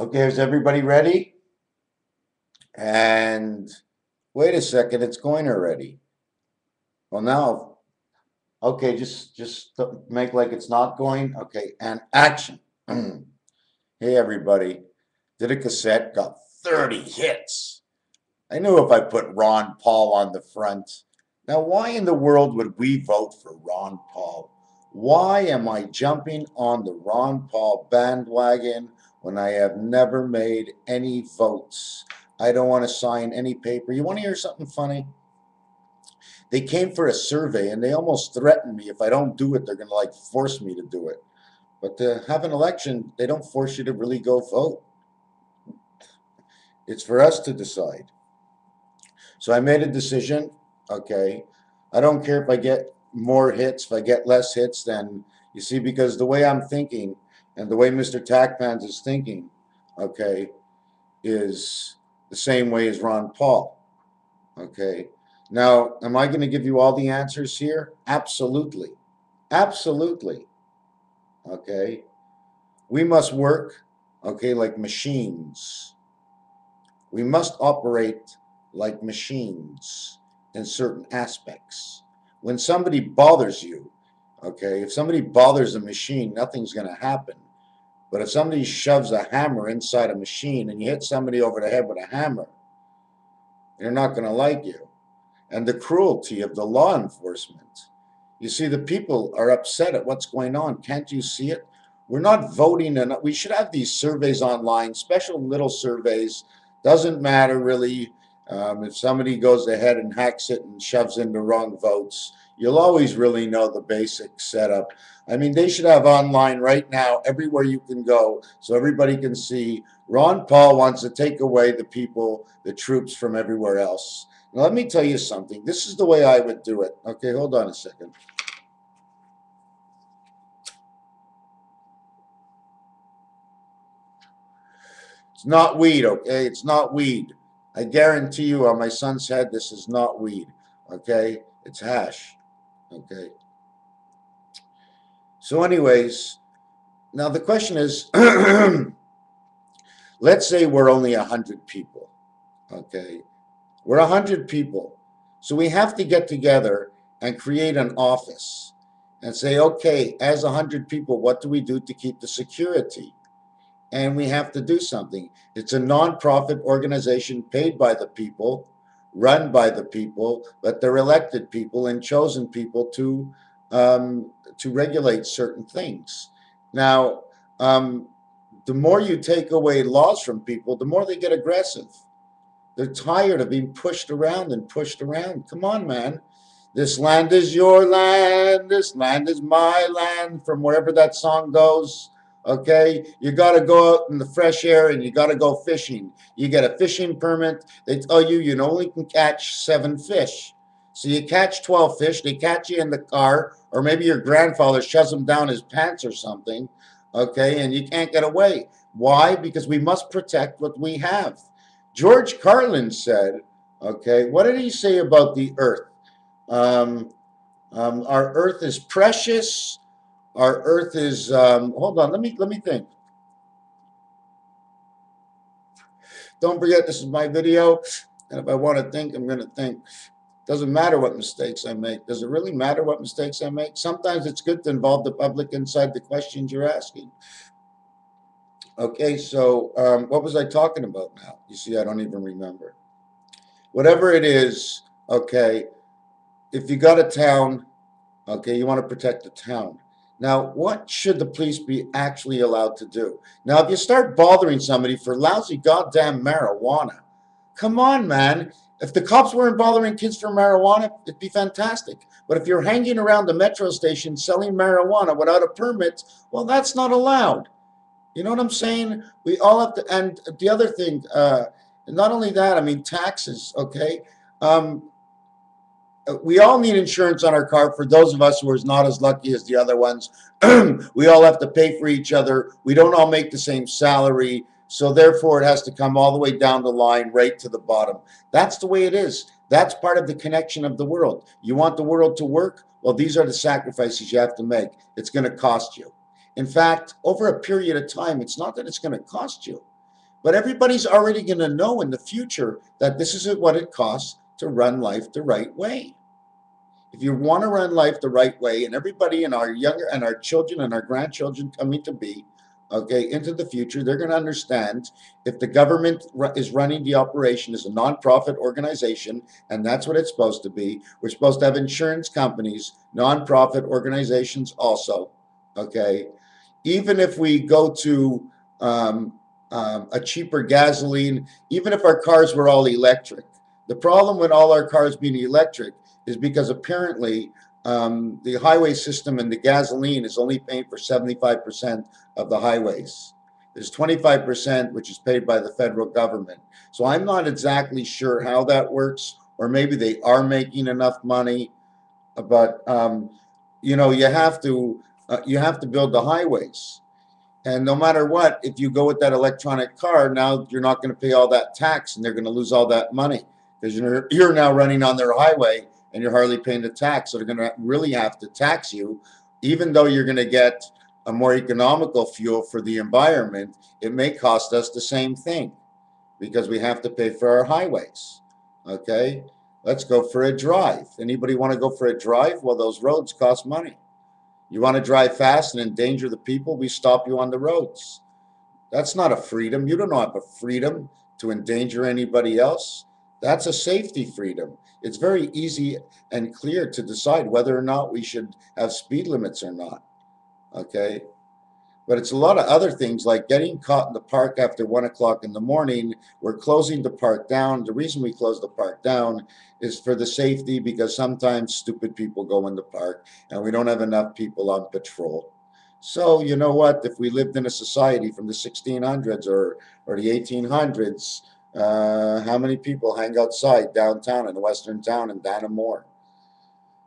Okay, is everybody ready? And wait a second, it's going already. Well, now, okay, just make like it's not going. Okay, and action. Hey, everybody. Did a cassette, got 30 hits. I knew if I put Ron Paul on the front. Now, why in the world would we vote for Ron Paul? Why am I jumping on the Ron Paul bandwagon when I have never made any votes? I don't want to sign any paper. You want to hear something funny? They came for a survey and they almost threatened me if I don't do it, they're going to like force me to do it. But to have an election, they don't force you to really go vote. It's for us to decide. So I made a decision. Okay. I don't care if I get more hits, if I get less hits, then you see, because the way I'm thinking and the way MrTacpans is thinking, okay, is the same way as Ron Paul. Okay. Now, am I going to give you all the answers here? Absolutely. Absolutely. Okay. We must work, okay, like machines. We must operate like machines in certain aspects. When somebody bothers you, okay, if somebody bothers a machine, nothing's going to happen. But if somebody shoves a hammer inside a machine and you hit somebody over the head with a hammer, they're not going to like you. And the cruelty of the law enforcement. You see, the people are upset at what's going on. Can't you see it? We're not voting, and we should have these surveys online, special little surveys. Doesn't matter really if somebody goes ahead and hacks it and shoves in the wrong votes. You'll always really know the basic setup. I mean, they should have online right now, everywhere you can go, so everybody can see Ron Paul wants to take away the people, the troops from everywhere else. Now, let me tell you something. This is the way I would do it. Okay, hold on a second. It's not weed, okay? It's not weed. I guarantee you on my son's head, this is not weed, okay? It's hash, okay? So anyways, now the question is, let's say we're only 100 people, okay? We're 100 people. So we have to get together and create an office and say, okay, as 100 people, what do we do to keep the security? And we have to do something. It's a nonprofit organization paid by the people, run by the people, but they're elected people and chosen people to regulate certain things. Now, the more you take away laws from people, the more they get aggressive. They're tired of being pushed around and pushed around. Come on, man. This land is your land. This land is my land. From wherever that song goes. Okay, you got to go out in the fresh air and you got to go fishing. You get a fishing permit. They tell you you only can catch 7 fish. So you catch 12 fish. They catch you in the car, or maybe your grandfather shoves them down his pants or something. Okay, and you can't get away. Why? Because we must protect what we have. George Carlin said, okay, what did he say about the earth? Um, our earth is precious. Our earth is, hold on, let me think. Don't forget, this is my video. And if I want to think, I'm going to think. Doesn't matter what mistakes I make. Does it really matter what mistakes I make? Sometimes it's good to involve the public inside the questions you're asking. Okay, so what was I talking about now? You see, I don't even remember. Whatever it is, okay, if you got a town, okay, you want to protect the town. Now, what should the police be actually allowed to do? Now, if you start bothering somebody for lousy goddamn marijuana, come on, man. If the cops weren't bothering kids for marijuana, it'd be fantastic. But if you're hanging around the metro station selling marijuana without a permit, well, that's not allowed. You know what I'm saying? We all have to, and the other thing, not only that, I mean, taxes, okay? We all need insurance on our car. For those of us who are not as lucky as the other ones, we all have to pay for each other. We don't all make the same salary. So therefore, it has to come all the way down the line, right to the bottom. That's the way it is. That's part of the connection of the world. You want the world to work? Well, these are the sacrifices you have to make. It's going to cost you. In fact, over a period of time, it's not that it's going to cost you. But everybody's already going to know in the future that this is what it costs to run life the right way. If you want to run life the right way, and everybody in our younger and our children and our grandchildren coming to be, okay, into the future, they're going to understand if the government is running the operation as a nonprofit organization, and that's what it's supposed to be. We're supposed to have insurance companies, nonprofit organizations also, okay. Even if we go to a cheaper gasoline, even if our cars were all electric. The problem with all our cars being electric is because apparently the highway system and the gasoline is only paying for 75% of the highways. There's 25% which is paid by the federal government. So I'm not exactly sure how that works, or maybe they are making enough money, but you know, you have to build the highways. And no matter what, if you go with that electronic car, now you're not going to pay all that tax, and they're going to lose all that money because you're now running on their highway and you're hardly paying the tax. So they're going to really have to tax you, even though you're going to get a more economical fuel for the environment. It may cost us the same thing because we have to pay for our highways. Okay, let's go for a drive. Anybody want to go for a drive? Well, those roads cost money. You want to drive fast and endanger the people, we stop you on the roads. That's not a freedom. You don't have a freedom to endanger anybody else. That's a safety freedom. It's very easy and clear to decide whether or not we should have speed limits or not. Okay? But it's a lot of other things like getting caught in the park after 1 o'clock in the morning. We're closing the park down. The reason we close the park down is for the safety, because sometimes stupid people go in the park and we don't have enough people on patrol. So you know what? If we lived in a society from the 1600s or the 1800s, how many people hang outside downtown in the western town in Dannemore?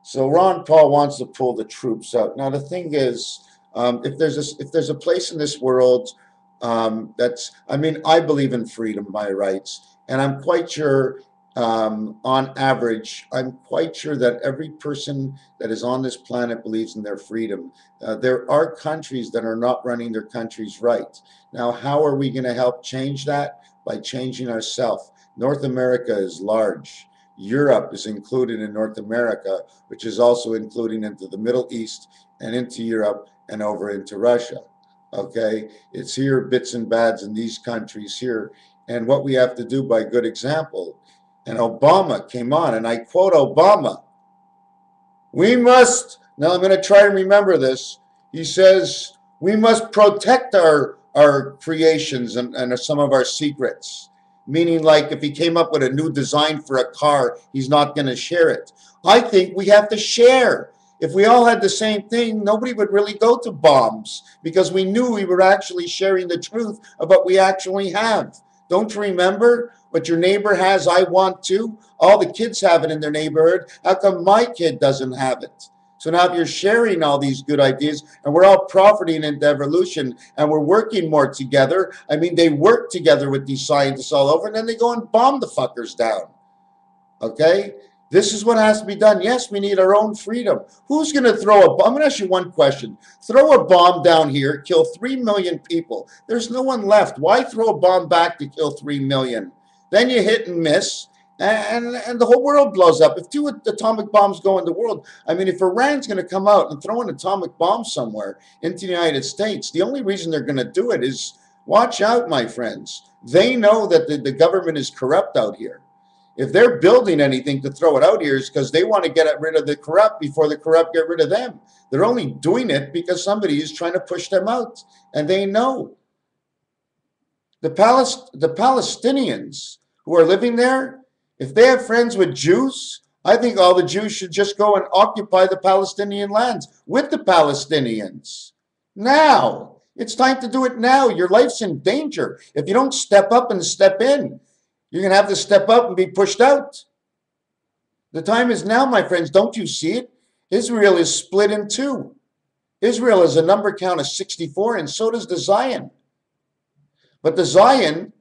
So Ron Paul wants to pull the troops out. Now the thing is, if there's a place in this world that's, I mean, I believe in freedom, my rights, and I'm quite sure, on average, I'm quite sure that every person that is on this planet believes in their freedom. There are countries that are not running their countries right. Now, how are we going to help change that? By changing ourselves. North America is large. Europe is included in North America, which is also including into the Middle East and into Europe and over into Russia. Okay, it's here bits and bads in these countries here, and what we have to do by good example. And Obama came on, and I quote Obama, we must, now I'm going to try and remember this, he says, we must protect our creations and some of our secrets. Meaning, like, if he came up with a new design for a car, he's not going to share it. I think we have to share. If we all had the same thing, nobody would really go to bombs, because we knew we were actually sharing the truth of what we actually have. Don't you remember? What your neighbor has, I want too. All the kids have it in their neighborhood. How come my kid doesn't have it? So now if you're sharing all these good ideas and we're all profiting into evolution and we're working more together, I mean, they work together with these scientists all over, and then they go and bomb the fuckers down. Okay? This is what has to be done. Yes, we need our own freedom. Who's going to throw a bomb? I'm going to ask you one question. Throw a bomb down here, kill 3 million people. There's no one left. Why throw a bomb back to kill 3 million? Then you hit and miss, and the whole world blows up. If 2 atomic bombs go in the world, I mean, if Iran's going to come out and throw an atomic bomb somewhere into the United States, the only reason they're going to do it is, watch out, my friends. They know that the government is corrupt out here. If they're building anything to throw it out here, is because they want to get rid of the corrupt before the corrupt get rid of them. They're only doing it because somebody is trying to push them out, and they know. The Palestinians who are living there, if they have friends with Jews, I think all the Jews should just go and occupy the Palestinian lands with the Palestinians. Now, it's time to do it now. Your life's in danger. If you don't step up and step in, you're going to have to step up and be pushed out. The time is now, my friends. Don't you see it? Israel is split in 2. Israel has a number count of 64, and so does the Zion. But the Zion,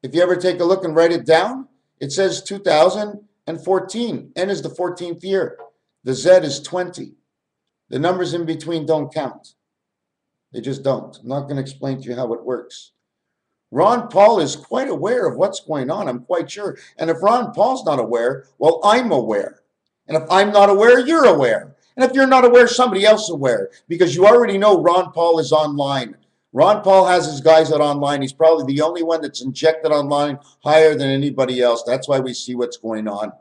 if you ever take a look and write it down, it says 2014. N is the 14th year. The Z is 20. The numbers in between don't count. They just don't. I'm not going to explain to you how it works. Ron Paul is quite aware of what's going on, I'm quite sure. And if Ron Paul's not aware, well, I'm aware. And if I'm not aware, you're aware. And if you're not aware, somebody else is aware. Because you already know Ron Paul is online. Ron Paul has his guys out online. He's probably the only one that's injected online higher than anybody else. That's why we see what's going on.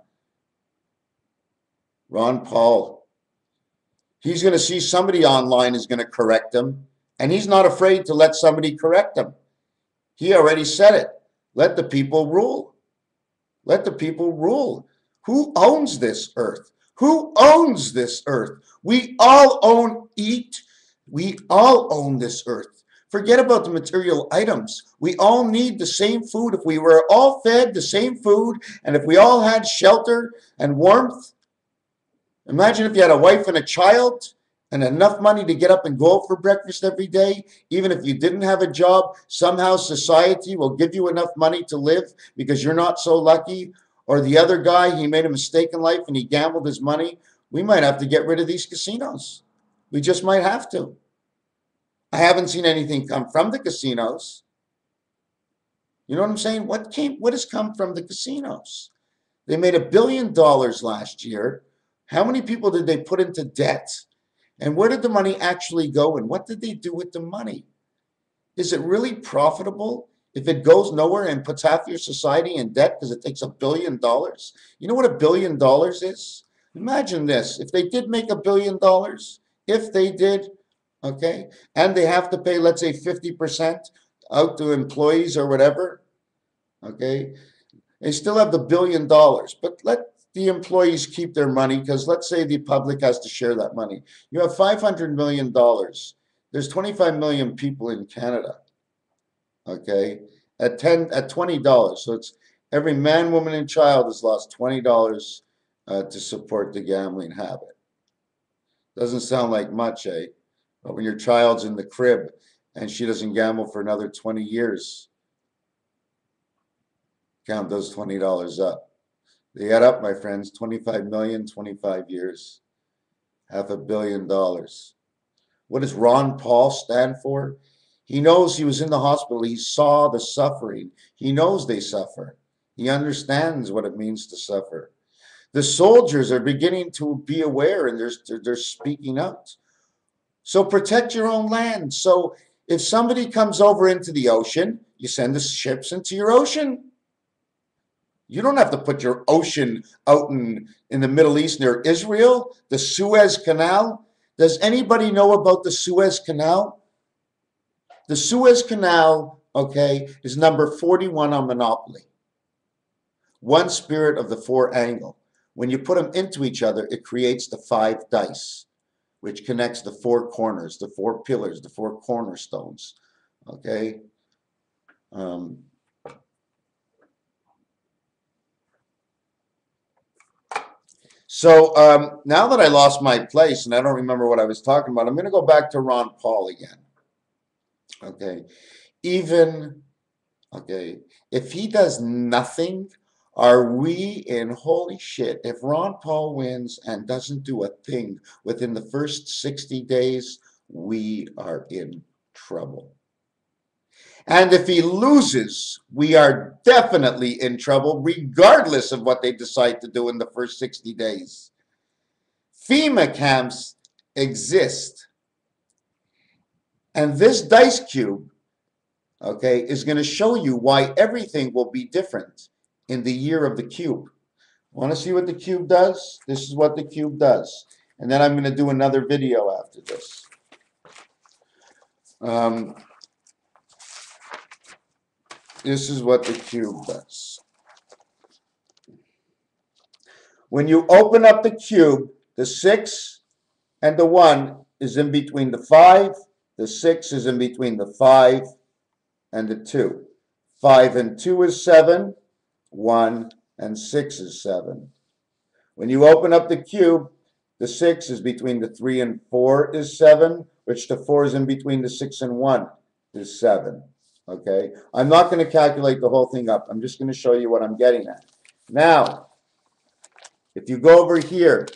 Ron Paul. He's going to see somebody online is going to correct him. And he's not afraid to let somebody correct him. He already said it. Let the people rule. Let the people rule. Who owns this earth? Who owns this earth? We all eat. We all own this earth. Forget about the material items. We all need the same food. If we were all fed the same food, and if we all had shelter and warmth, imagine if you had a wife and a child, and enough money to get up and go out for breakfast every day. Even if you didn't have a job, somehow society will give you enough money to live because you're not so lucky. Or the other guy, he made a mistake in life and he gambled his money. We might have to get rid of these casinos. We just might have to. I haven't seen anything come from the casinos. You know what I'm saying? What has come from the casinos? They made $1 billion last year. How many people did they put into debt? And where did the money actually go? And what did they do with the money? Is it really profitable if it goes nowhere and puts half your society in debt because it takes $1 billion? You know what $1 billion is? Imagine this. If they did make $1 billion, if they did, okay, and they have to pay, let's say, 50% out to employees or whatever, okay, they still have the $1 billion. But let the employees keep their money because let's say the public has to share that money. You have $500 million. There's 25 million people in Canada, okay, at $20. So it's every man, woman, and child has lost $20 to support the gambling habit. Doesn't sound like much, eh? But when your child's in the crib and she doesn't gamble for another 20 years, count those $20 up. They add up, my friends, 25 million, 25 years, $500 million. What does Ron Paul stand for? He knows he was in the hospital. He saw the suffering. He knows they suffer. He understands what it means to suffer. The soldiers are beginning to be aware and they're speaking out. So protect your own land. So if somebody comes over into the ocean, you send the ships into your ocean. You don't have to put your ocean out in the Middle East near Israel, the Suez Canal. Does anybody know about the Suez Canal? The Suez Canal, okay, is number 41 on Monopoly. One spirit of the four angle. When you put them into each other, it creates the 5 dice, which connects the 4 corners, the 4 pillars, the 4 cornerstones, okay? So now that I lost my place and I don't remember what I was talking about, I'm going to go back to Ron Paul again. Okay. Okay, if he does nothing, are we in holy shit? If Ron Paul wins and doesn't do a thing within the first 60 days, we are in trouble. And if he loses, we are definitely in trouble, regardless of what they decide to do in the first 60 days. FEMA camps exist. And this dice cube, okay, is going to show you why everything will be different in the year of the cube. Want to see what the cube does? This is what the cube does. And then I'm going to do another video after this. This is what the cube does. When you open up the cube, the 6 and the 1 is in between the 5. The 6 is in between the 5 and the 2. 5 and 2 is 7. 1 and 6 is 7. When you open up the cube, the 6 is between the 3 and 4 is 7, which the 4 is in between the 6 and 1 is 7. Okay, I'm not going to calculate the whole thing up. I'm just going to show you what I'm getting at. Now, if you go over here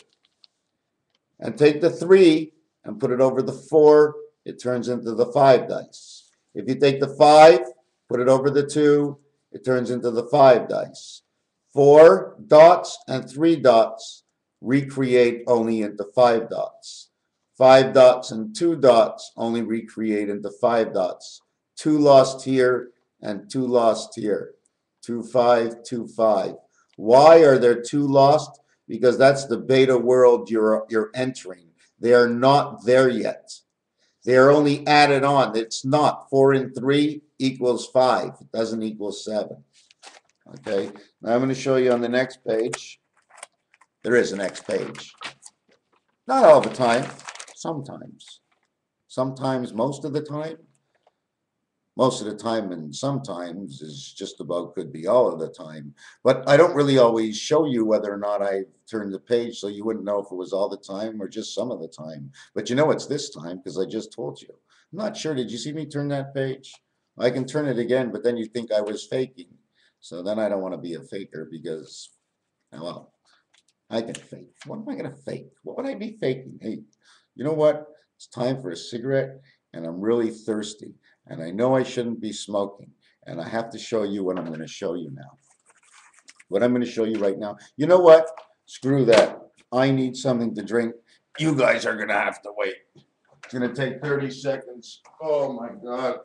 and take the 3 and put it over the 4, it turns into the 5 dice. If you take the 5 Put it over the 2, it turns into the 5 dice. 4 dots and 3 dots recreate only into 5 dots. 5 dots and 2 dots only recreate into 5 dots. 2 lost here and 2 lost here. 2, 5, 2, 5. Why are there 2 lost? Because that's the beta world you're entering. They are not there yet. They are only added on. It's not 4 and 3 equals 5. It doesn't equal 7. Okay, now I'm going to show you on the next page. There is a next page. Not all the time. Sometimes. Sometimes, most of the time. Most of the time and sometimes is just about could be all of the time. But I don't really always show you whether or not I turned the page, so you wouldn't know if it was all the time or just some of the time. But you know it's this time because I just told you. I'm not sure. Did you see me turn that page? I can turn it again, but then you think I was faking. So then I don't want to be a faker because, well, I can fake. What am I going to fake? What would I be faking? Hey, you know what? It's time for a cigarette, and I'm really thirsty. And I know I shouldn't be smoking. And I have to show you what I'm going to show you now. What I'm going to show you right now. You know what? Screw that. I need something to drink. You guys are going to have to wait. It's going to take 30 seconds. Oh, my God.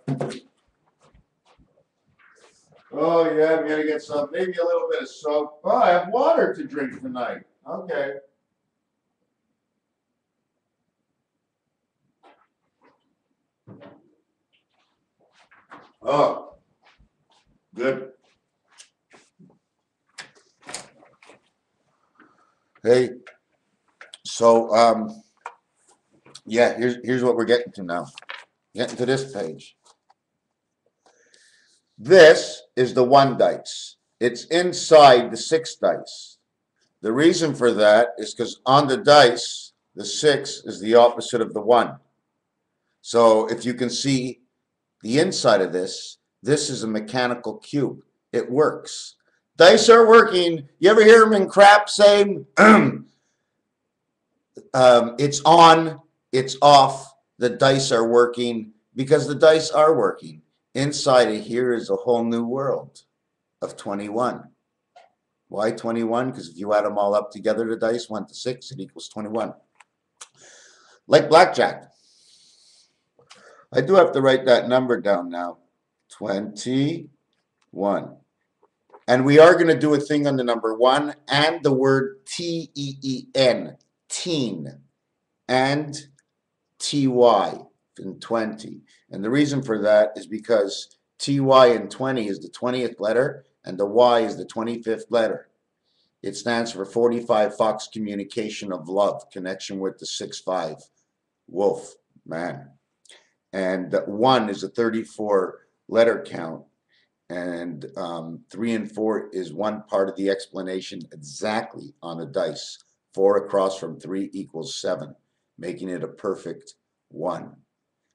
Oh, yeah, I'm going to get some, maybe a little bit of soap. Oh, I have water to drink tonight. Okay. Oh, good. Hey, so, yeah, here's what we're getting to now. Getting to this page. This is the 1 dice. It's inside the 6 dice. The reason for that is because on the dice, the 6 is the opposite of the 1. So if you can see the inside of this, this is a mechanical cube. It works. Dice are working. You ever hear them in crap saying, it's on, it's off, the dice are working, because the dice are working. Inside of here is a whole new world of 21. Why 21? Because if you add them all up together, the dice 1 to 6, it equals 21. Like blackjack. I do have to write that number down now. 21. And we are going to do a thing on the number 1 and the word T-E-E-N, teen, and T-Y in 20. And the reason for that is because T-Y in 20 is the 20th letter and the Y is the 25th letter. It stands for 45 Fox Communication of Love, connection with the 6-5 wolf man. And 1 is a 34 letter count. And 3 and 4 is one part of the explanation exactly on a dice. 4 across from 3 equals 7, making it a perfect 1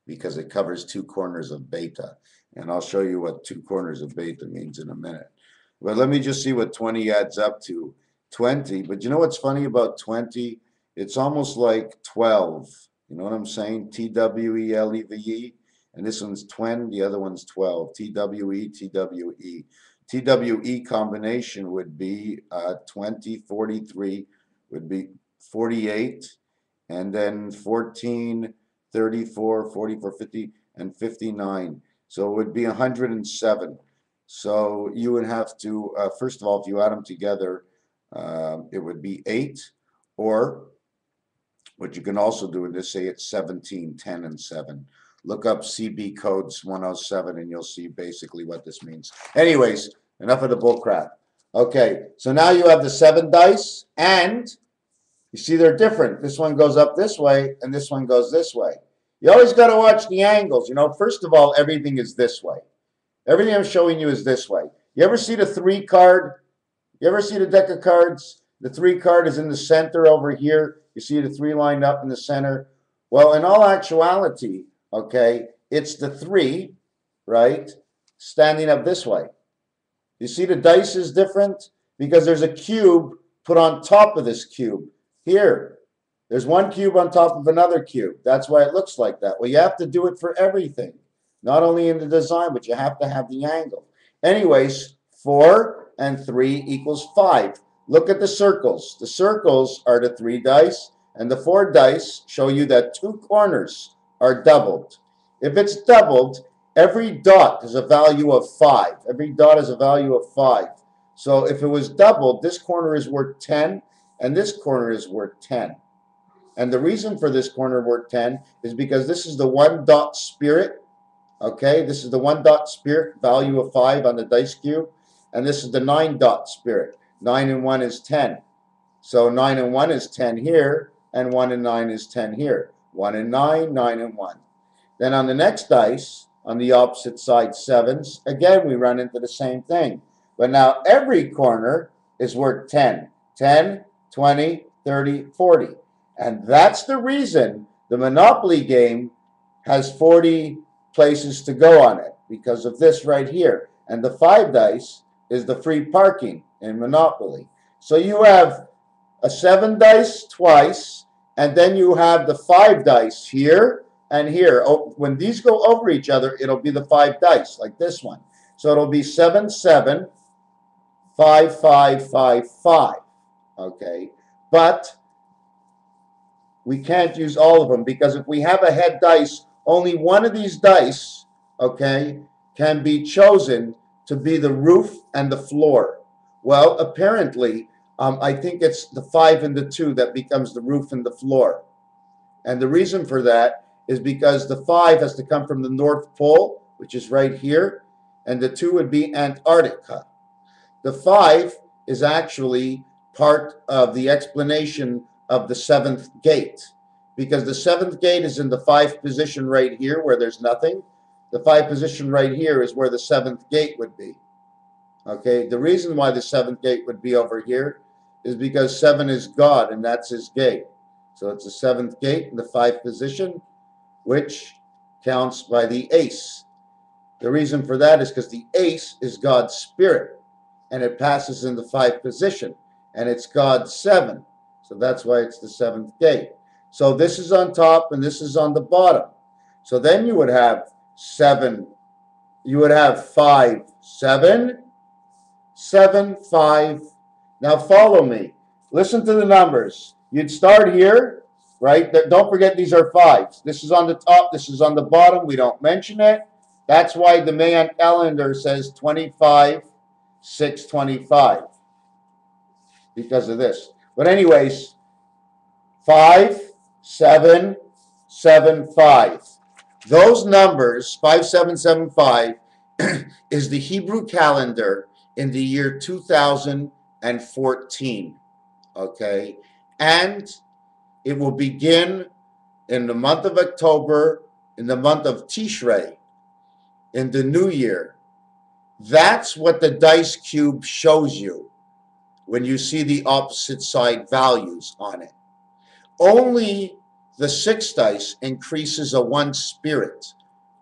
because it covers 2 corners of beta. And I'll show you what 2 corners of beta means in a minute. But let me just see what 20 adds up to. 20, but you know what's funny about 20? It's almost like 12. You know what I'm saying? T-W-E-L-E-V-E. And this one's 20, the other one's 12. T-W-E, T-W-E. T-W-E combination would be 20, 43 would be 48, and then 14, 34, 44, 50, and 59. So it would be 107. So you would have to, first of all, if you add them together, it would be 8, or what you can also do is say it's 17, 10, and 7. Look up CB codes 107 and you'll see basically what this means. Anyways, enough of the bull crap. Okay, so now you have the 7 dice, and you see they're different. This one goes up this way, and this one goes this way. You always got to watch the angles. You know, first of all, everything is this way. Everything I'm showing you is this way. You ever see the 3 card? You ever see the deck of cards? The 3 card is in the center over here. You see the 3 lined up in the center. Well, in all actuality, okay, it's the 3, right, standing up this way. You see the dice is different because there's a cube put on top of this cube. Here, there's one cube on top of another cube. That's why it looks like that. Well, you have to do it for everything. Not only in the design, but you have to have the angle. Anyways, 4 and 3 equals 5. Look at the circles. The circles are the 3 dice, and the 4 dice show you that 2 corners are doubled. If it's doubled, every dot is a value of 5. Every dot is a value of 5. So if it was doubled, this corner is worth 10, and this corner is worth 10. And the reason for this corner worth 10 is because this is the 1 dot spirit. Okay, this is the 1 dot spirit, value of 5 on the dice cube. And this is the 9 dot spirit. 9 and 1 is 10. So 9 and 1 is 10 here, and 1 and 9 is 10 here. 1 and 9, 9 and 1. Then on the next dice, on the opposite side, 7s, again we run into the same thing. But now every corner is worth 10. 10, 20, 30, 40. And that's the reason the Monopoly game has 40 places to go on it, because of this right here. And the 5 dice is the free parking in Monopoly. So you have a 7 dice twice, and then you have the 5 dice here and here. Oh, when these go over each other, it'll be the 5 dice, like this one. So it'll be 7, 7, 5, 5, 5, 5. Okay, but we can't use all of them, because if we have a head dice, only one of these dice, okay, can be chosen to be the roof and the floor. Well, apparently, I think it's the 5 and the 2 that becomes the roof and the floor. And the reason for that is because the 5 has to come from the North Pole, which is right here, and the 2 would be Antarctica. The 5 is actually part of the explanation of the 7th gate, because the 7th gate is in the 5th position right here where there's nothing. The 5th position right here is where the 7th gate would be. Okay, the reason why the 7th gate would be over here is because 7 is God, and that's his gate. So it's the 7th gate in the 5th position, which counts by the ace. The reason for that is because the ace is God's spirit, and it passes in the 5th position, and it's God's 7. So that's why it's the 7th gate. So this is on top, and this is on the bottom. So then you would have 7, you would have 5, 7, 7, 5. Now follow me. Listen to the numbers. You'd start here, right? Don't forget these are 5s. This is on the top, this is on the bottom. We don't mention it. That's why the Mayan calendar says 25, 625, because of this. But anyways, 5, 7, 7, 5. Those numbers, 5, 7, 7, 5, is the Hebrew calendar in the year 2014. Okay? And it will begin in the month of October, in the month of Tishrei, in the new year. That's what the dice cube shows you when you see the opposite side values on it. Only the 6 dice increases a 1 spirit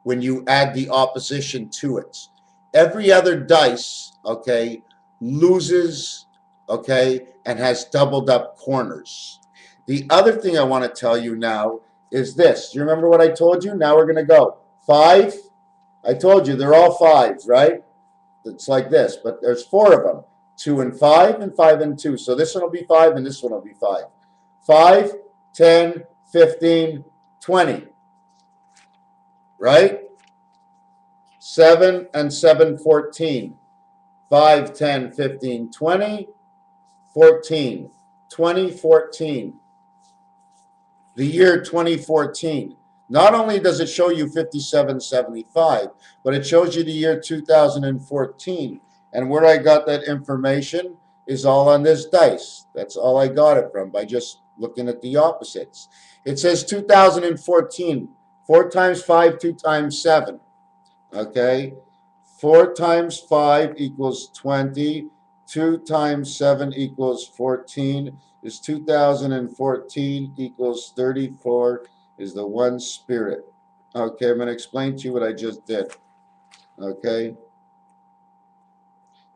when you add the opposition to it. Every other dice, okay, loses, okay, and has doubled up corners. The other thing I want to tell you now is this. Do you remember what I told you? Now we're going to go 5. I told you they're all 5s, right? It's like this, but there's 4 of them. 2 and 5, and 5 and 2. So this one will be 5, and this one will be 5. 5, 10, 15, 20. Right? 7 and 7, 14. 5, 10, 15, 20, 14. 20, 14. The year 2014. Not only does it show you 5775, but it shows you the year 2014. And where I got that information is all on this dice. That's all I got it from, by just looking at the opposites. It says 2014. 4 times 5, 2 times 7. Okay? 4 times 5 equals 20. 2 times 7 equals 14. Is 2014 equals 34. Is the 1 spirit. Okay, I'm going to explain to you what I just did. Okay?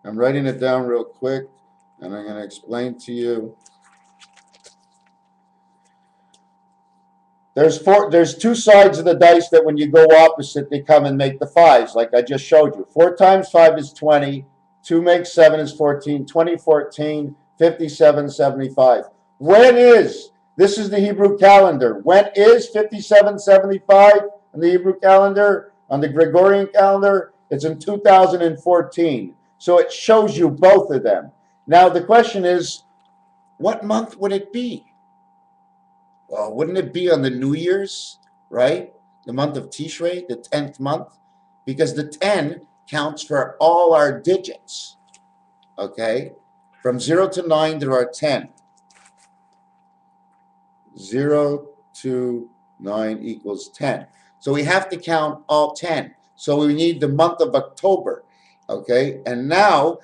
I'm writing it down real quick, and I'm going to explain to you. There's two sides of the dice that when you go opposite, they come and make the fives, like I just showed you. 4 times 5 is 20. 2 makes 7 is 14. 20, 14, 57, 75. When is, this is the Hebrew calendar. When is 5775 on the Hebrew calendar? On the Gregorian calendar, it's in 2014. So it shows you both of them. Now the question is, what month would it be? Well, wouldn't it be on the New Year's, right? The month of Tishrei, the 10th month? Because the 10 counts for all our digits, okay? From 0 to 9, there are 10. 0 to 9 equals 10. So we have to count all 10. So we need the month of October, okay? And now,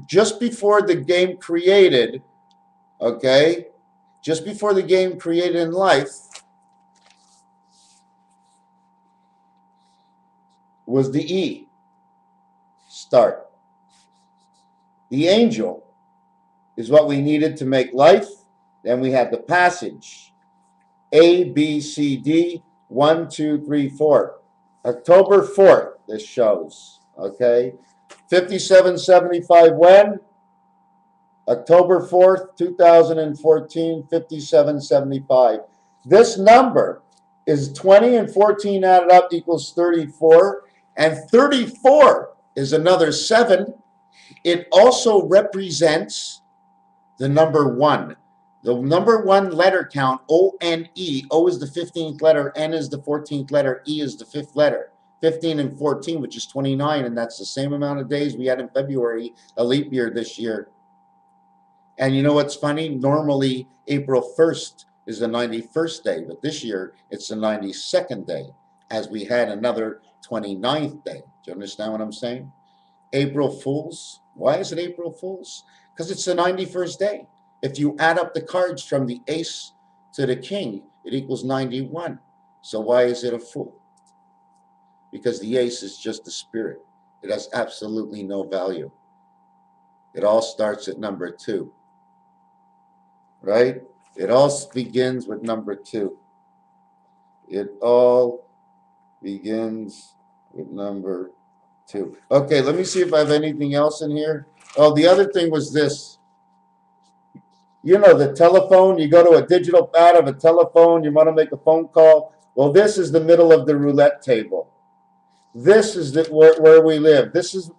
just before the game created, okay, just before the game created in life was the E, start. The angel is what we needed to make life. Then we had the passage, A, B, C, D, 1, 2, 3, 4. October 4th, this shows, okay? 5775 when? October 4th, 2014, 5775. This number is 20 and 14 added up equals 34, and 34 is another 7. It also represents the number 1. The number 1 letter count, O-N-E. O is the 15th letter, N is the 14th letter, E is the 5th letter. 15 and 14, which is 29, and that's the same amount of days we had in February, a leap year this year. And you know what's funny? Normally, April 1st is the 91st day, but this year it's the 92nd day, as we had another 29th day. Do you understand what I'm saying? April Fools. Why is it April Fools? Because it's the 91st day. If you add up the cards from the ace to the king, it equals 91. So why is it a fool? Because the ace is just a spirit. It has absolutely no value. It all starts at number 2. Right? It all begins with number 2. It all begins with number 2. Okay, let me see if I have anything else in here. Oh, the other thing was this. You know, the telephone, you go to a digital pad of a telephone, you want to make a phone call. Well, this is the middle of the roulette table. This is where we live. This is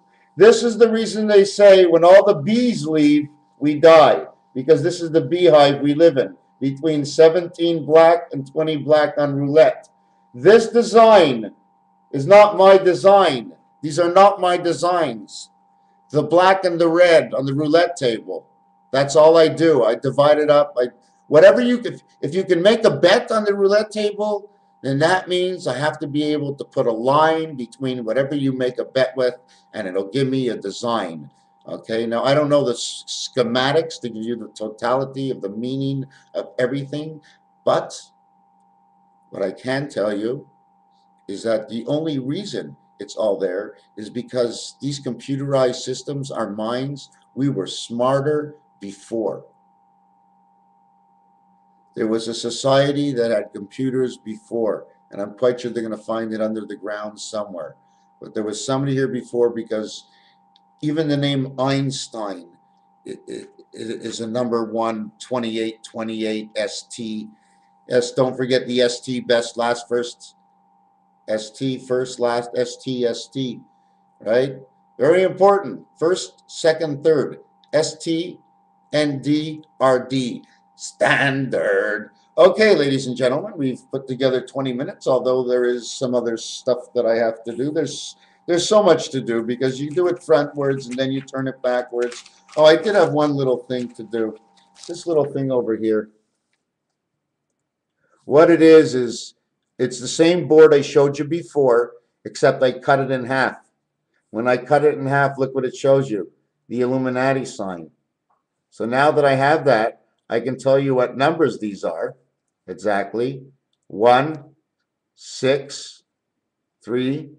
the reason they say when all the bees leave, we die. Because this is the beehive we live in, between 17 black and 20 black on roulette. This design is not my design. These are not my designs. The black and the red on the roulette table. That's all I do. I divide it up. Whatever you can, if you can make a bet on the roulette table, then that means I have to be able to put a line between whatever you make a bet with, and it'll give me a design. Okay, now I don't know the schematics to give you the totality of the meaning of everything, but what I can tell you is that the only reason it's all there is because these computerized systems, our minds, we were smarter before. There was a society that had computers before, and I'm quite sure they're going to find it under the ground somewhere. But there was somebody here before, because even the name Einstein it is a number 1, 28, 28, ST. Don't forget the ST, best, last, first. ST, first, last, ST, ST. Right? Very important. First, second, third. ST, ND, RD. Standard. Okay, ladies and gentlemen, we've put together 20 minutes, although there is some other stuff that I have to do. There's so much to do, because you do it frontwards and then you turn it backwards. Oh, I did have one little thing to do. This little thing over here. What it is it's the same board I showed you before, except I cut it in half. When I cut it in half, look what it shows you. The Illuminati sign. So now that I have that, I can tell you what numbers these are. Exactly. 1, 6, 3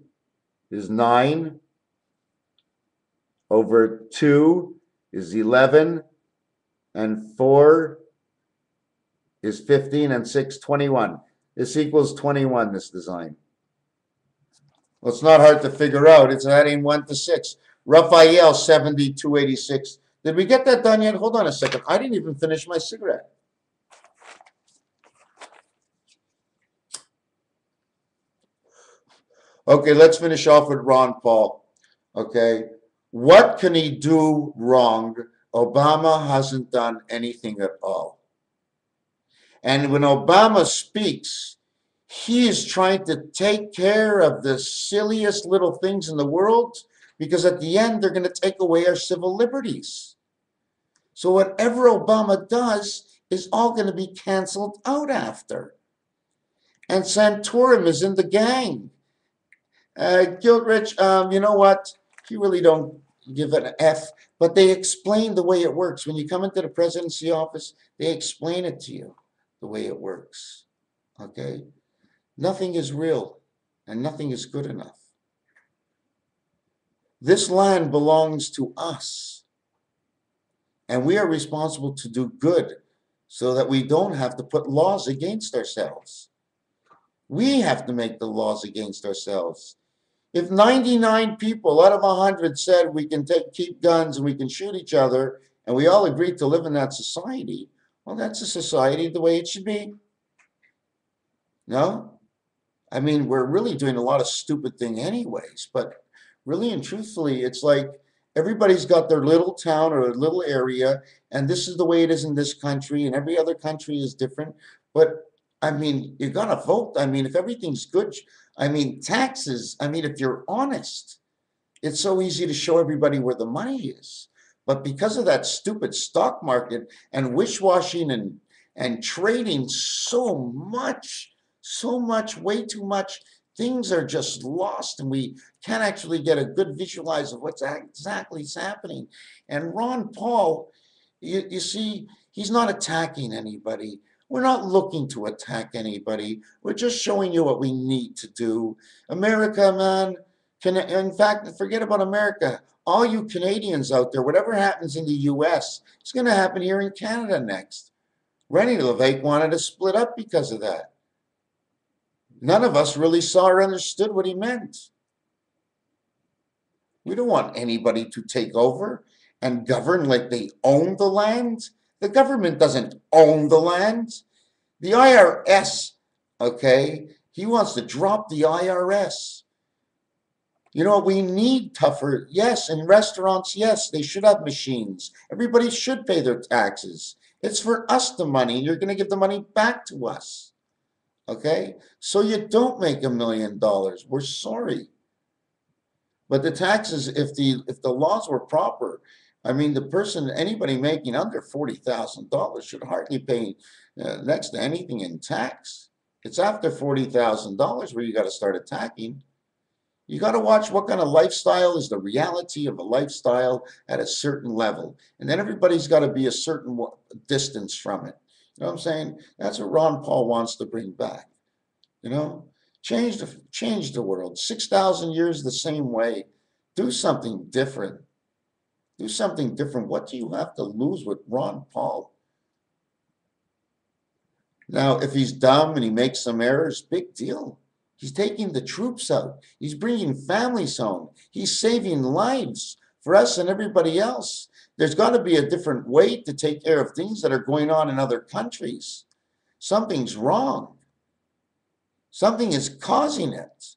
is 9. Over 2 is 11. And 4 is 15, and 6, 21. This equals 21, this design. Well, it's not hard to figure out. It's adding 1 to 6. Raphael, 7286. Did we get that done yet? Hold on a second. I didn't even finish my cigarette. Okay, let's finish off with Ron Paul. Okay, what can he do wrong? Obama hasn't done anything at all. And when Obama speaks, he is trying to take care of the silliest little things in the world, because at the end, they're going to take away our civil liberties. So whatever Obama does is all going to be canceled out after. And Santorum is in the gang. Gilchrist, you know what? You really don't give it an F, but they explain the way it works. When you come into the presidency office, they explain it to you the way it works. Okay? Nothing is real, and nothing is good enough. This land belongs to us, and we are responsible to do good so that we don't have to put laws against ourselves. We have to make the laws against ourselves. If 99 people out of 100 said we can keep guns and we can shoot each other, and we all agreed to live in that society, well, that's a society the way it should be. No? I mean, we're really doing a lot of stupid thing anyways, but really and truthfully, it's like everybody's got their little town or a little area, and this is the way it is in this country, and every other country is different. But I mean, you got to vote. I mean, if everything's good, I mean, taxes, I mean, if you're honest, it's so easy to show everybody where the money is. But because of that stupid stock market and wish-washing and trading so much, way too much, things are just lost, and we can't actually get a good visualize of what's exactly happening. And Ron Paul, you see, he's not attacking anybody. We're not looking to attack anybody. We're just showing you what we need to do. America, man, in fact, forget about America. All you Canadians out there, whatever happens in the U.S., it's going to happen here in Canada next. Rennie LeVake wanted to split up because of that. None of us really saw or understood what he meant. We don't want anybody to take over and govern like they own the land. The government doesn't own the land. The IRS, okay, he wants to drop the IRS. You know, we need tougher, yes, in restaurants, yes, they should have machines. Everybody should pay their taxes. It's for us the money. You're going to give the money back to us. Okay? So you don't make $1 million. We're sorry. But the taxes, if the laws were proper, I mean, the person, anybody making under $40,000 should hardly pay next to anything in tax. It's after $40,000 where you got to start attacking. You got to watch what kind of lifestyle is the reality of a lifestyle at a certain level. And then everybody's got to be a certain distance from it. You know what I'm saying? That's what Ron Paul wants to bring back. You know? Change the world. 6,000 years the same way. Do something different. Do something different. What do you have to lose with Ron Paul? Now, if he's dumb and he makes some errors, big deal. He's taking the troops out. He's bringing families home. He's saving lives for us and everybody else. There's got to be a different way to take care of things that are going on in other countries. Something's wrong. Something is causing it.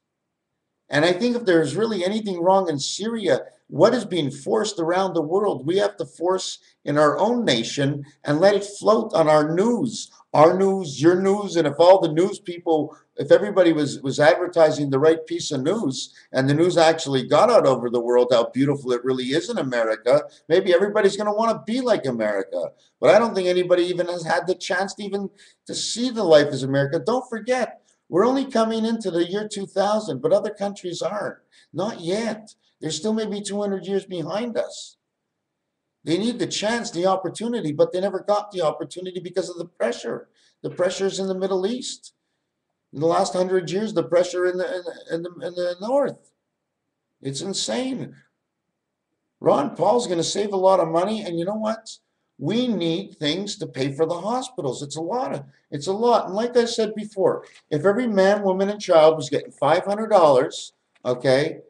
And I think if there's really anything wrong in Syria, what is being forced around the world, we have to force in our own nation and let it float on our news, your news. And if all the news people, if everybody was advertising the right piece of news, and the news actually got out over the world how beautiful it really is in America, maybe everybody's going to want to be like America. But I don't think anybody even has had the chance to even to see the life as America. Don't forget, we're only coming into the year 2000, but other countries aren't. Not yet. They're still maybe 200 years behind us. They need the chance, the opportunity, but they never got the opportunity because of the pressure. The pressures in the Middle East. In the last 100 years, the pressure in the North. It's insane. Ron Paul's going to save a lot of money, and you know what? We need things to pay for the hospitals. It's a lot. And like I said before, if every man, woman, and child was getting $500, okay,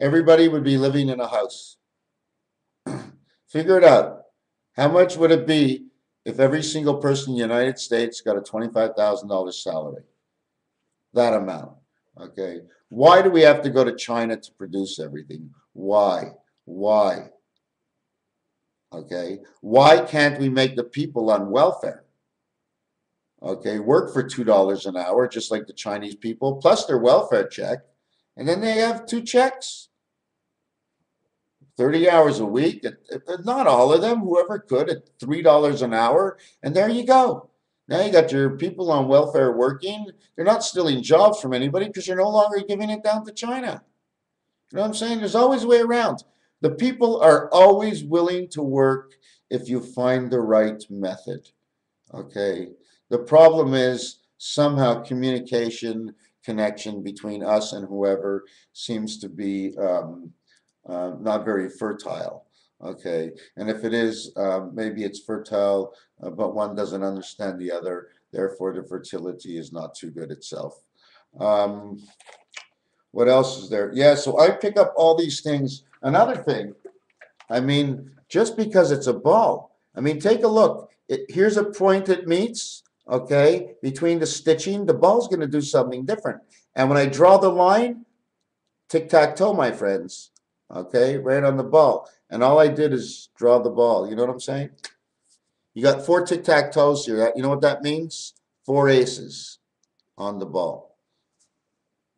everybody would be living in a house. Figure it out. How much would it be if every single person in the United States got a $25,000 salary? That amount. Okay. Why do we have to go to China to produce everything? Why? Why? Okay. Why can't we make the people on welfare, okay, work for $2 an hour, just like the Chinese people, plus their welfare check, and then they have two checks, 30 hours a week, not all of them, whoever could, at $3 an hour, and there you go. Now you got your people on welfare working. They're not stealing jobs from anybody because you're no longer giving it down to China. You know what I'm saying? There's always a way around. The people are always willing to work if you find the right method. Okay. The problem is somehow communication, connection between us and whoever seems to be not very fertile. Okay. And if it is, maybe it's fertile, but one doesn't understand the other. Therefore, the fertility is not too good itself. Um, what else is there? Yeah, so I pick up all these things. Another thing, I mean, just because it's a ball, I mean, take a look. Here's a point it meets, okay, between the stitching, the ball's going to do something different. And when I draw the line, tic-tac-toe, my friends, okay, right on the ball. And all I did is draw the ball. You know what I'm saying? You got 4 tic-tac-toes here. You know what that means? 4 aces on the ball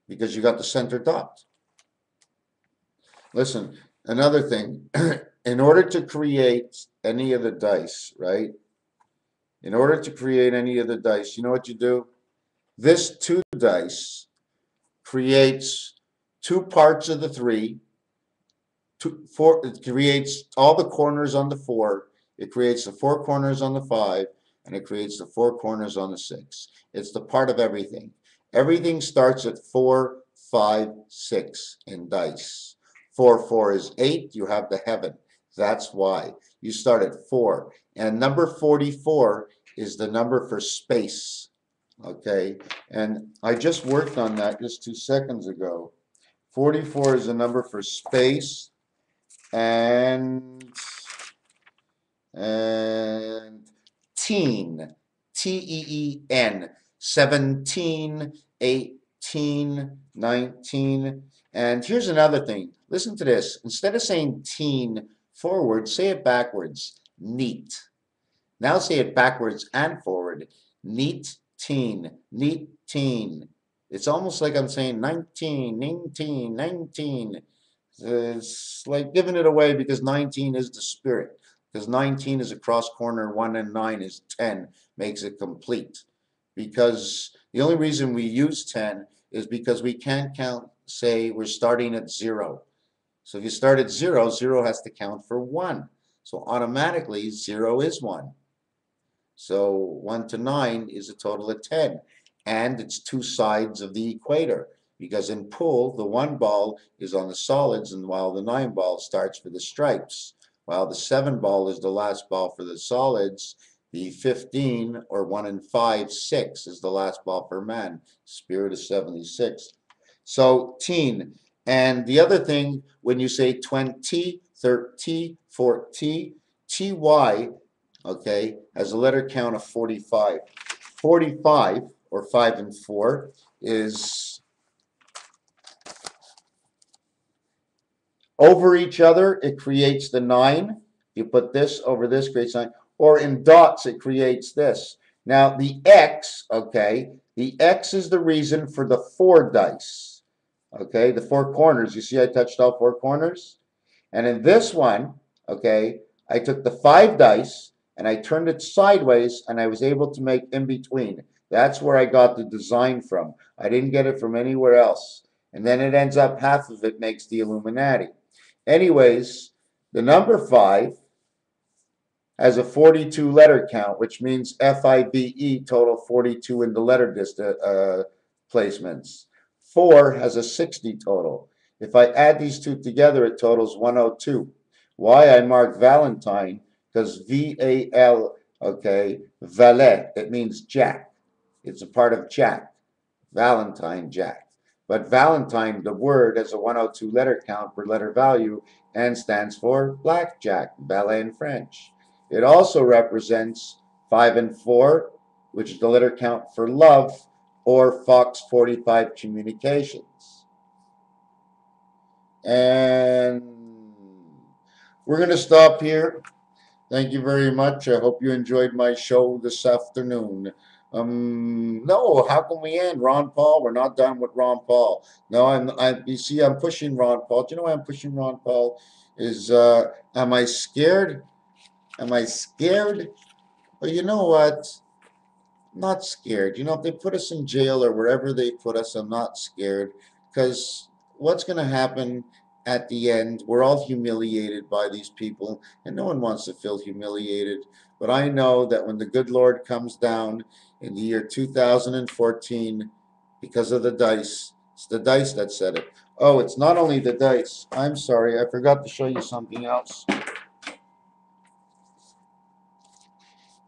because you got the center dot. Listen, another thing, in order to create any of the dice, right? In order to create any of the dice, you know what you do? This 2 dice creates 2 parts of the 3. 4, it creates all the corners on the 4. It creates the 4 corners on the 5, and it creates the 4 corners on the 6. It's the part of everything. Everything starts at 4, 5, 6 in dice. 4, 4 is 8. You have the heaven. That's why. You start at 4. And number 44 is the number for space. Okay? And I just worked on that just 2 seconds ago. 44 is the number for space. And teen, T-E-E-N, 17, 18, 19. And here's another thing. Listen to this. Instead of saying teen forward, say it backwards. Neat. Now say it backwards and forward. Neat teen, neat teen. It's almost like I'm saying 19, 19, 19. It's like giving it away because 19 is the spirit. Because 19 is a cross corner, 1 and 9 is 10, makes it complete. Because the only reason we use 10 is because we can't count, say, we're starting at 0. So if you start at 0, 0 has to count for 1. So automatically 0 is 1. So 1 to 9 is a total of 10. And it's 2 sides of the equator. Because in pool, the 1 ball is on the solids, and while the 9 ball starts for the stripes. While the 7 ball is the last ball for the solids, the 15, or 1 and 5, 6 is the last ball for man. Spirit is 76. So teen. And the other thing, when you say 20, 30, 40, TY, okay, has a letter count of 45. 45, or 5 and 4, is over each other, it creates the 9. You put this over this, creates 9. Or in dots, it creates this. Now, the X, okay, the X is the reason for the 4 dice. Okay, the 4 corners. You see I touched all 4 corners? And in this one, okay, I took the 5 dice and I turned it sideways and I was able to make in between. That's where I got the design from. I didn't get it from anywhere else. And then it ends up half of it makes the Illuminati. Anyways, the number 5 has a 42 letter count, which means FIBE, total 42 in the letter placements. 4 has a 60 total. If I add these two together, it totals 102. Why I marked Valentine? because V-A-L, okay, valet, it means Jack. It's a part of Jack, Valentine Jack. But Valentine, the word, has a 102 letter count per letter value and stands for blackjack, valet in French. It also represents 5 and 4, which is the letter count for love, or Fox 45 communications. And we're going to stop here. Thank you very much. I hope you enjoyed my show this afternoon. No, how can we end? Ron Paul, we're not done with Ron Paul. No, you see, I'm pushing Ron Paul. Do you know why I'm pushing Ron Paul? Am I scared? Am I scared? Well, you know what? I'm not scared. You know, if they put us in jail or wherever they put us, I'm not scared. Because what's going to happen at the end? We're all humiliated by these people, and no one wants to feel humiliated. But I know that when the good Lord comes down in the year 2014, because of the dice, it's the dice that said it. Oh, it's not only the dice. I'm sorry, I forgot to show you something else.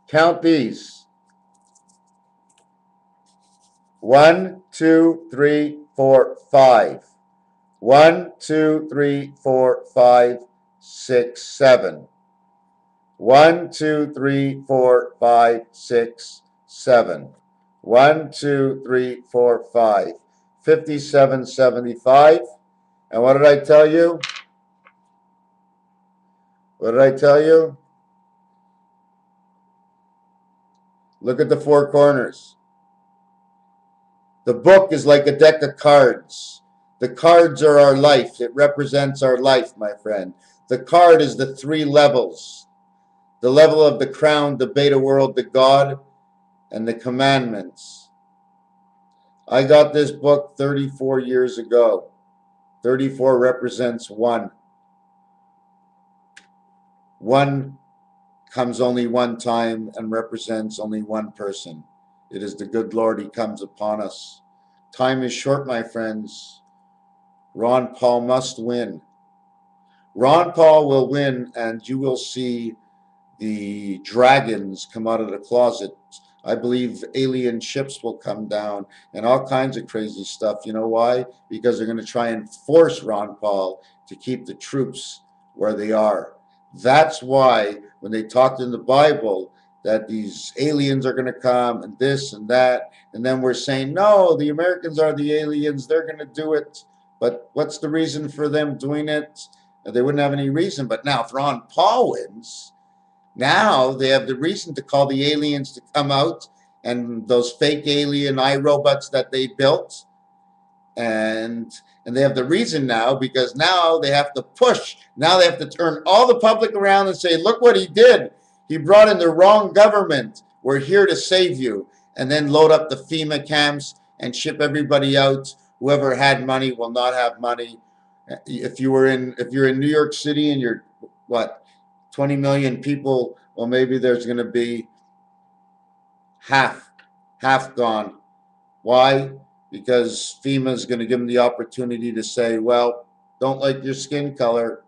Count these. 1, 2, 3, 4, 5. 1, 2, 3, 4, 5, 6, 7. 1, 2, 3, 4, 5, 6, 7. 1, 2, 3, 4, 5. 57, 75. And what did I tell you? What did I tell you? Look at the four corners. The book is like a deck of cards. The cards are our life. It represents our life, my friend. The card is the 3 levels. The level of the crown, the beta world, the God, and the commandments. I got this book 34 years ago. 34 represents 1. 1 comes only one time and represents only one person. It is the good Lord. He comes upon us. Time is short, my friends. Ron Paul must win. Ron Paul will win, and you will see the dragons come out of the closet. I believe alien ships will come down and all kinds of crazy stuff. You know why? Because they're going to try and force Ron Paul to keep the troops where they are. That's why when they talked in the Bible that these aliens are going to come and this and that, and then we're saying, no, the Americans are the aliens, they're going to do it. But what's the reason for them doing it? They wouldn't have any reason. But now if Ron Paul wins, now they have the reason to call the aliens to come out, and those fake alien iRobots that they built. And they have the reason now, because now they have to push. Now they have to turn all the public around and say, look what he did. He brought in the wrong government. We're here to save you. And then load up the FEMA camps and ship everybody out. Whoever had money will not have money. If you're in New York City and you're, what, 20 million people, well, maybe there's going to be half gone. Why? Because FEMA is going to give them the opportunity to say, well, don't like your skin color,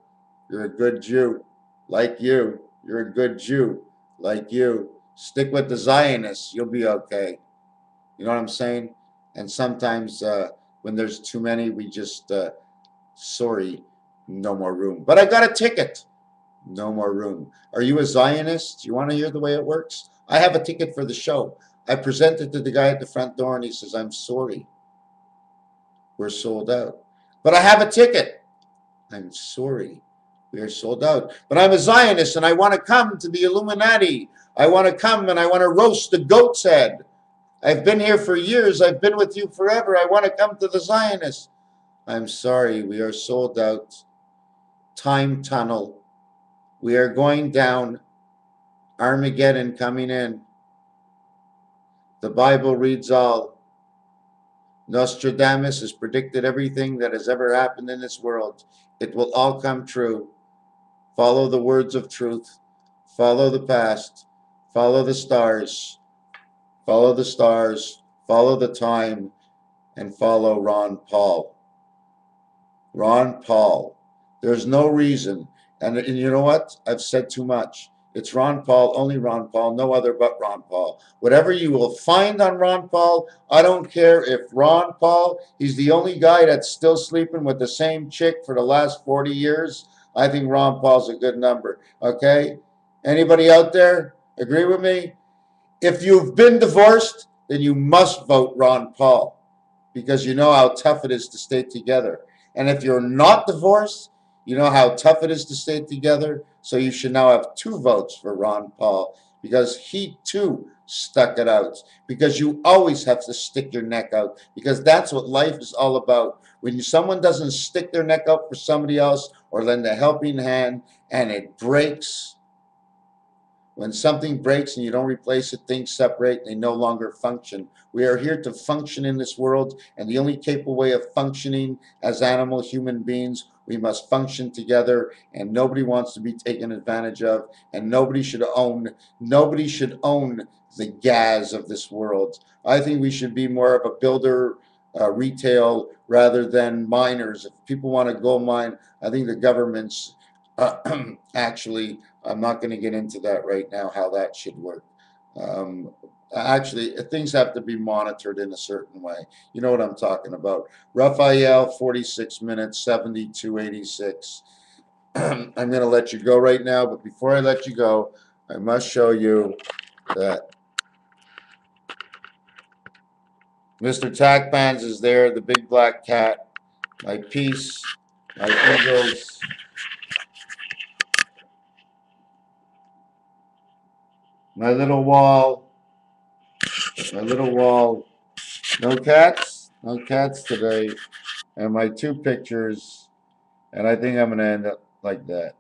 you're a good Jew. Like you, you're a good Jew. Like you. Stick with the Zionists, you'll be okay. You know what I'm saying? And sometimes when there's too many, we just, sorry, no more room. But I got a ticket. No more room. Are you a Zionist? Do you want to hear the way it works? I have a ticket for the show. I presented to the guy at the front door and he says, I'm sorry. We're sold out. But I have a ticket. I'm sorry. We are sold out. But I'm a Zionist and I want to come to the Illuminati. I want to come and I want to roast the goat's head. I've been here for years. I've been with you forever. I want to come to the Zionists. I'm sorry. We are sold out. Time tunnel. We are going down. Armageddon coming in. The Bible reads all. Nostradamus has predicted everything that has ever happened in this world. It will all come true. Follow the words of truth. Follow the past. Follow the stars. Follow the stars. Follow the time. And follow Ron Paul. Ron Paul. There's no reason. And you know what? I've said too much. It's Ron Paul, only Ron Paul, no other but Ron Paul. Whatever you will find on Ron Paul, I don't care if Ron Paul, he's the only guy that's still sleeping with the same chick for the last 40 years. I think Ron Paul's a good number. Okay? Anybody out there agree with me? If you've been divorced, then you must vote Ron Paul because you know how tough it is to stay together. And if you're not divorced, you know how tough it is to stay together. So you should now have two votes for Ron Paul because he too stuck it out. Because you always have to stick your neck out because that's what life is all about. When someone doesn't stick their neck out for somebody else or lend a helping hand and it breaks, when something breaks and you don't replace it, things separate, they no longer function. We are here to function in this world, and the only capable way of functioning as animal human beings, we must function together, and nobody wants to be taken advantage of, and nobody should own the gas of this world. I think we should be more of a builder, retail, rather than miners. If people want to gold mine, I think the government's actually, I'm not going to get into that right now, how that should work. Um, Actually, things have to be monitored in a certain way. You know what I'm talking about. Raphael, 46 minutes, 72.86. I'm going to let you go right now, but before I let you go, I must show you that MrTacpans is there, the big black cat, my peace, my eagles, my little wall, my little wall. No cats? No cats today. And my two pictures. And I think I'm going to end up like that.